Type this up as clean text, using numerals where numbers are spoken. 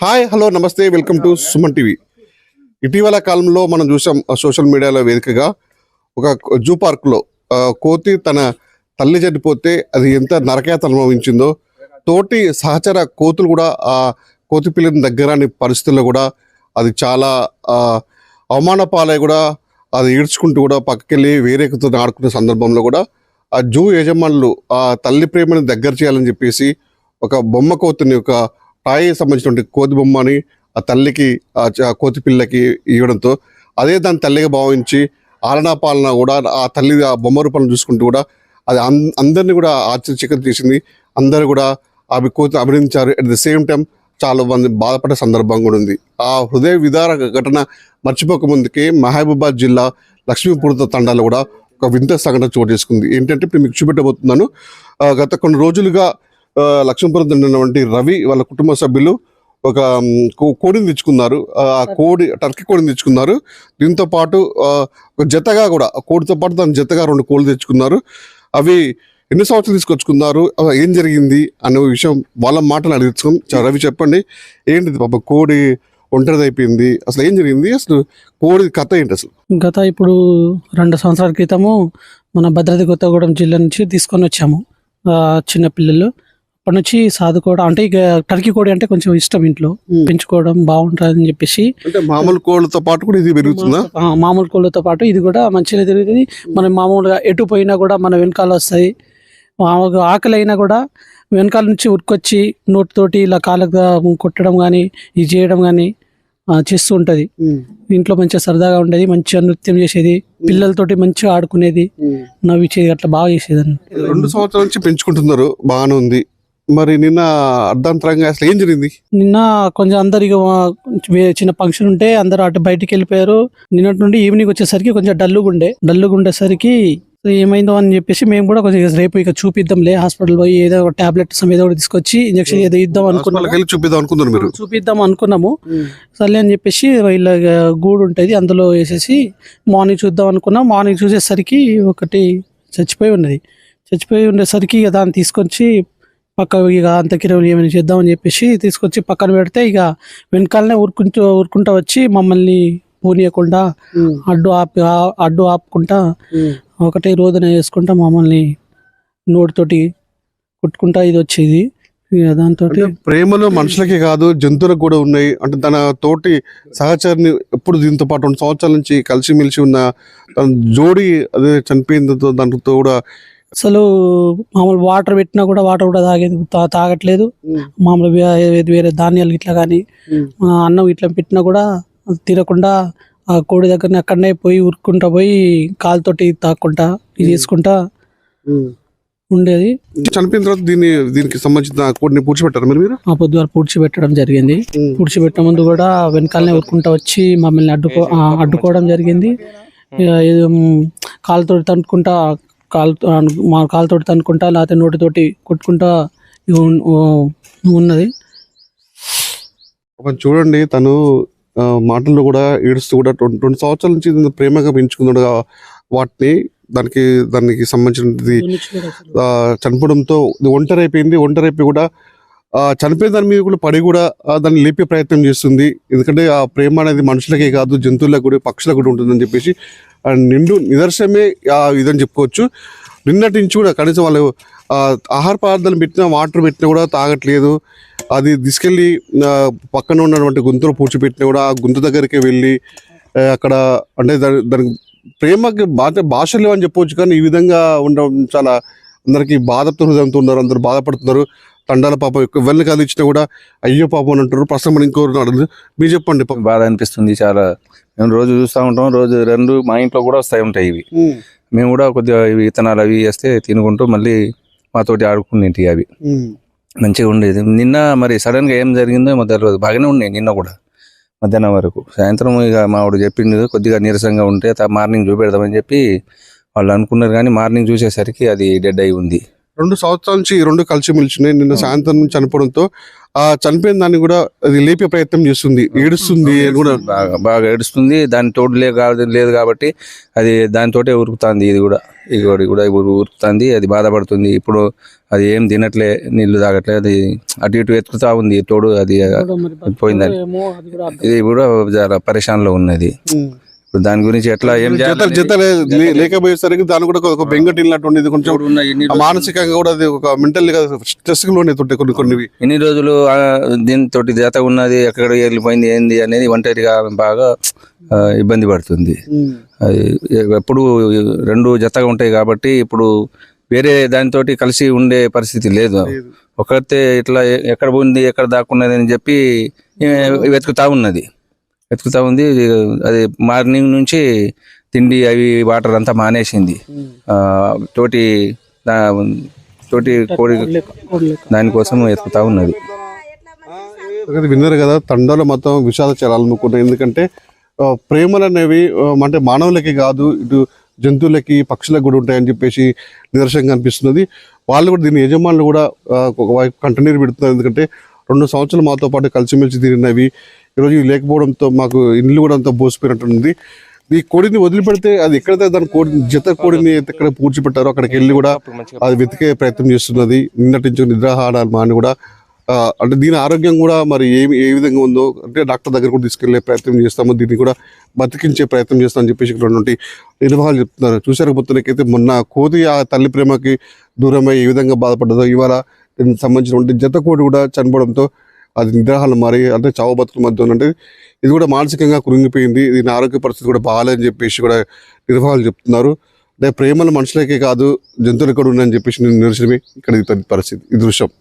Hi hello నమస్తే welcome to Suman TV. ఇటీవల కాలంలో మనం చూసాం సోషల్ మీడియాలో వేదికగా ఒక జూ పార్క్లో కోతి తన తల్లి చనిపోతే అది ఎంత నరకయాతన అనుభవించిందో, తోటి సహచర కోతులు కూడా ఆ కోతి పిల్లని దగ్గరని పరిస్థితుల్లో కూడా అది చాలా అవమాన పాలై కూడా అది ఈడ్చుకుంటూ కూడా పక్కకెళ్ళి వేరే కోతితో ఆడుకునే సందర్భంలో కూడా ఆ జూ యజమానులు ఆ తల్లి ప్రేమని దగ్గర చేయాలని చెప్పేసి ఒక బొమ్మ కోతిని, ఒక టాయ్ సంబంధించినటువంటి కోతి బొమ్మని ఆ తల్లికి ఆ కోతి పిల్లకి ఇవ్వడంతో అదే దాని తల్లిగా భావించి ఆలనా పాలన కూడా ఆ తల్లి ఆ బొమ్మ రూపాలను చూసుకుంటూ కూడా అది అందరినీ కూడా ఆశ్చర్యచకితం చేసింది. అందరూ కూడా ఆమె కోతిని అభినందించారు. అట్ ది సేమ్ టైం చాలా మంది బాధపడే సందర్భం కూడా ఉంది. ఆ హృదయ విదార ఘటన మర్చిపోక ముందుకే మహబూబాబాద్ జిల్లా లక్ష్మీపూర్ తండాలో కూడా ఒక వింత సంఘటన చోటు చేసుకుంది. ఏంటంటే ఇప్పుడు మీకు చూపెట్టబోతున్నాను. గత కొన్ని రోజులుగా లక్ష్మీపురం చెందినటువంటి రవి వాళ్ళ కుటుంబ సభ్యులు ఒక కోడిని తెచ్చుకున్నారు. ఆ కోడి టర్కీ కోడిని తెచ్చుకున్నారు. దీంతో పాటు ఒక జతగా కూడా కోడితో పాటు దాని జతగా 2 కోళ్ళు తెచ్చుకున్నారు. అవి ఎన్ని సంవత్సరాలు తీసుకొచ్చుకున్నారు, ఏం జరిగింది అనే విషయం వాళ్ళ మాటలు అడిగించుకుని, రవి చెప్పండి ఏంటిది పాప కోడి ఒంటరిది అయిపోయింది, అసలు ఏం జరిగింది, అసలు కోడి కథ ఏంటి అసలు? గత ఇప్పుడు 2 సంవత్సరాల క్రితము మన భద్రాద్రి కొత్తగూడెం జిల్లా నుంచి తీసుకొని వచ్చాము చిన్నపిల్లలు. అప్పటి నుంచి సాదుకోవడం అంటే ఇక టర్కీ కోడి అంటే కొంచెం ఇష్టం, ఇంట్లో పెంచుకోవడం బాగుంటుంది అని చెప్పేసి. అంటే మామూలు కోళ్ళతో పాటు కూడా ఇది పెరుగుతుందా? మామూలు కోళ్ళతో పాటు ఇది కూడా మంచిగా తిరుగుతుంది. మనం మామూలుగా ఎటు పోయినా కూడా మన వెనకాల వస్తాయి. ఆకలి అయినా కూడా వెనకాల నుంచి ఉరికొచ్చి నోటితోటి ఇలా కాళ్ళకు కొట్టడం కానీ ఇది చేయడం కానీ చేస్తూ ఉంటుంది. ఇంట్లో మంచిగా సరదాగా ఉండేది, మంచిగా నృత్యం చేసేది, పిల్లలతోటి మంచిగా ఆడుకునేది, నవ్విచేది, అట్లా బాగా చేసేది. 2 సంవత్సరాల నుంచి పెంచుకుంటున్నారు, బాగానే ఉంది. మరి నిన్న అర్ధాంతరంగా అసలు ఏం జరిగింది? నిన్న కొంచెం అందరు చిన్న ఫంక్షన్ ఉంటే అందరు అటు బయటికి వెళ్ళిపోయారు. నిన్నటి నుండి ఈవినింగ్ వచ్చేసరికి కొంచెం డల్లుగా ఉండేసరికి ఏమైందో అని చెప్పేసి మేము కూడా కొంచెం రేపు ఇక చూపిద్దాంలే, హాస్పిటల్ పోయి ఏదో ఒక టాబ్లెట్ ఏదో ఒకటి తీసుకొచ్చి ఇంజక్షన్ ఏదో ఇద్దాం చూపిద్దాం అనుకున్నాము. సర్లే అని చెప్పేసి వీళ్ళ గూడు ఉంటుంది అందులో వేసేసి మార్నింగ్ చూద్దాం అనుకున్నాం. మార్నింగ్ చూసేసరికి ఒకటి చచ్చిపోయి ఉండేసరికి ఇక దాన్ని తీసుకొచ్చి పక్క ఇక అంత్యక్రియలు ఏమైనా చేద్దామని చెప్పేసి తీసుకొచ్చి పక్కన పెడితే ఇక వెనకాలనే ఊరుకుంటా వచ్చి మమ్మల్ని పోనీయకుండా అడ్డు ఆపుకుంటా ఒకటే రోదన వేసుకుంటా మమ్మల్ని నోటితోటి కొట్టుకుంటా ఇది వచ్చేది. దాంతో ప్రేమలో మనుషులకే కాదు జంతువులకు కూడా ఉన్నాయి. అంటే తన తోటి సహచరిని ఎప్పుడు దీంతో పాటు 2 సంవత్సరాల నుంచి కలిసిమెలిసి ఉన్న తన జోడి అదే చనిపోయిందో దాంతో కూడా అసలు మామూలు వాటర్ పెట్టినా కూడా వాటర్ కూడా తాగట్లేదు. మామూలు వేరే ధాన్యాలు ఇట్లా కానీ అన్నం ఇట్లా పెట్టినా కూడా తినకుండా ఆ కోడి దగ్గరనే అక్కడనే పోయి ఉరుక్కుంటా పోయి కాలుతోటి తాక్కుంటా ఇది చేసుకుంటా ఉండేది. చనిపోయిన తర్వాత దీనికి సంబంధించిన కోడిని పూడ్చిపెట్టారు మీరు? ఆ పొద్దుగారు పూడ్చిపెట్టడం జరిగింది. పూడ్చిపెట్టే ముందు కూడా వెనకాలనే ఉరుక్కుంటా వచ్చి మమ్మల్ని అడ్డుకోవడం జరిగింది. కాలుతోటి తనుకుంటా కాలుతోటి తనుకుంటా లేకపోతే నోటితోటి కొట్టుకుంటా ఉన్నది. చూడండి, తను మాటల్లో కూడా ఏడుస్తూ కూడా 2 సంవత్సరాల నుంచి ప్రేమగా పెంచుకున్నాడు వాటిని. దానికి సంబంధించినది చనిపోవడంతో ఒంటరి అయిపోయి కూడా చనిపోయిన దాని మీద కూడా పడి కూడా దాన్ని లేపే ప్రయత్నం చేస్తుంది. ఎందుకంటే ఆ ప్రేమ అనేది మనుషులకే కాదు జంతువులకు కూడా పక్షులకు కూడా ఉంటుందని చెప్పేసి నిండు నిదర్శనమే ఇదని చెప్పుకోవచ్చు. నిన్నటి నుంచి కూడా కనీసం వాళ్ళు ఆహార పదార్థాలు పెట్టినా వాటర్ పెట్టినా కూడా తాగట్లేదు. అది తీసుకెళ్ళి పక్కన ఉన్నటువంటి గుంతలో పూడ్చిపెట్టినా కూడా ఆ గుంత దగ్గరికి వెళ్ళి అక్కడ అంటే దానికి ప్రేమకి భాషలు అని చెప్పవచ్చు. కానీ ఈ విధంగా ఉండడం చాలా అందరికీ బాధతో హృదయంతో ఉన్నారు, అందరూ బాధపడుతున్నారు. తండాల పాపం ఎవరిని కాదు ఇచ్చినా కూడా అయ్యో పాపం అని అంటారు. ప్రస్తుతం మనం ఇంకోరు అడుగుతుంది, మీరు చెప్పండి. బాధ అనిపిస్తుంది చాలా. మేము రోజు చూస్తూ ఉంటాం, రోజు 2 మా ఇంట్లో కూడా వస్తాయి ఉంటాయి ఇవి. మేము కూడా కొద్దిగా విత్తనాలు అవి వేస్తే తినుకుంటూ మళ్ళీ మాతోటి ఆడుకునేవి. అవి మంచిగా ఉండేది. నిన్న మరి సడన్ గా ఏం జరిగిందో ఏమో తెలియదు, బాగానే ఉన్నాయి నిన్న కూడా మధ్యాహ్నం వరకు. సాయంత్రం ఇక మావాడు చెప్పిండు కొద్దిగా నీరసంగా ఉంటే మార్నింగ్ చూపెడదామని చెప్పి వాళ్ళు అనుకున్నారు. కానీ మార్నింగ్ చూసేసరికి అది డెడ్ అయి ఉంది. 2 సంవత్సరాల నుంచి 2 కలిసిమెలిసినాయి. నిన్న సాయంత్రం నుంచి చనిపోవడంతో ఆ చనిపోయిన దాన్ని కూడా అది లేపే ప్రయత్నం చేస్తుంది, ఏడుస్తుంది కూడా, బాగా ఏడుస్తుంది. దాని తోడు లేదు కాబట్టి అది దానితోటే ఉరుకుతుంది ఇది కూడా. ఇగోడి కూడా ఇప్పుడు ఉరుకుతుంది, అది బాధపడుతుంది. ఇప్పుడు అది ఏం తినట్లే, నీళ్లు తాగట్లే, అది అటు ఇటు ఎత్తుకుతా ఉంది తోడు, అది పోయిందని. ఇది కూడా చాలా పరేషాన్లో ఉన్నది. ఇప్పుడు దాని గురించి ఎట్లా ఏం జత లేకపోయేసరికి దాని కూడా ఒక బెంగటిల్లినట్టు ఉండేది, కొంచెం మానసికంగా కూడా అది ఒక మెంటల్ గా స్ట్రెస్ లోనే తుంటాయి కొన్ని. ఎన్ని రోజులు దీంతో జత ఉన్నది, ఎక్కడ వెళ్ళిపోయింది ఏంది అనేది ఒంటరిగా బాగా ఇబ్బంది పడుతుంది. అది ఎప్పుడు రెండు జతగా ఉంటాయి కాబట్టి ఇప్పుడు వేరే దానితోటి కలిసి ఉండే పరిస్థితి లేదు. ఒకరితే ఇట్లా ఎక్కడ పోయింది ఎక్కడ దాక్కున్నది అని చెప్పి వెతుకుతా ఉంది. అది మార్నింగ్ నుంచి తిండి అవి వాటర్ అంతా మానేసింది. తోటి కోడి దానికోసం వెతుకుతా ఉన్నది. విన్నారు కదా, తండాలో మొత్తం విషాద చేయాలనుకుంటున్నాయి. ఎందుకంటే ప్రేమలు అనేవి అంటే మానవులకి కాదు, ఇటు జంతువులకి పక్షులకు కూడా ఉంటాయని చెప్పేసి నిదర్శనంగా అనిపిస్తున్నది. వాళ్ళు కూడా దీని యజమానులు కూడా కంటిన్యూ పెడుతున్నారు. ఎందుకంటే 2 సంవత్సరాలు మాతో పాటు కలిసిమెలిసి తిరిగినవి ఈరోజు లేకపోవడంతో మాకు ఇల్లు కూడా అంతా బోసిపోయినట్టుంది. ఈ కోడిని వదిలిపెడితే అది ఎక్కడైతే దాని జత కోడిని ఎక్కడ పూడ్చిపెట్టారో అక్కడికి వెళ్ళి కూడా అది వెతికే ప్రయత్నం చేస్తున్నది. నిన్నటి నుంచి నిద్రాహారాలు మాని కూడా అంటే దీని ఆరోగ్యం కూడా మరి ఏ విధంగా ఉందో అంటే డాక్టర్ దగ్గర కూడా తీసుకెళ్లే ప్రయత్నం చేస్తాము, దీన్ని కూడా బతికించే ప్రయత్నం చేస్తామని చెప్పేసి ఇక్కడ ఉన్నటువంటి నిర్వాహాలు చెప్తున్నారు. చూసారు మొత్తానికైతే మొన్న కోతి ఆ తల్లి ప్రేమకి దూరమై ఏ విధంగా బాధపడ్డదో, ఇవాళ దీనికి సంబంధించినటువంటి జత కోడి కూడా చనిపోవడంతో అది నిద్రాహాలు మారి అంటే చావు బతుకుల మధ్య అంటే ఇది కూడా మానసికంగా కృంగిపోయింది. దీని ఆరోగ్య పరిస్థితి కూడా బాగాలేదని చెప్పేసి కూడా నిర్వాహాలు చెప్తున్నారు. అంటే ప్రేమలు మనుషులకే కాదు జంతువులకు కూడా ఉన్నాయని చెప్పేసి నిదర్శనమే ఇక్కడ పరిస్థితి, ఈ దృశ్యం.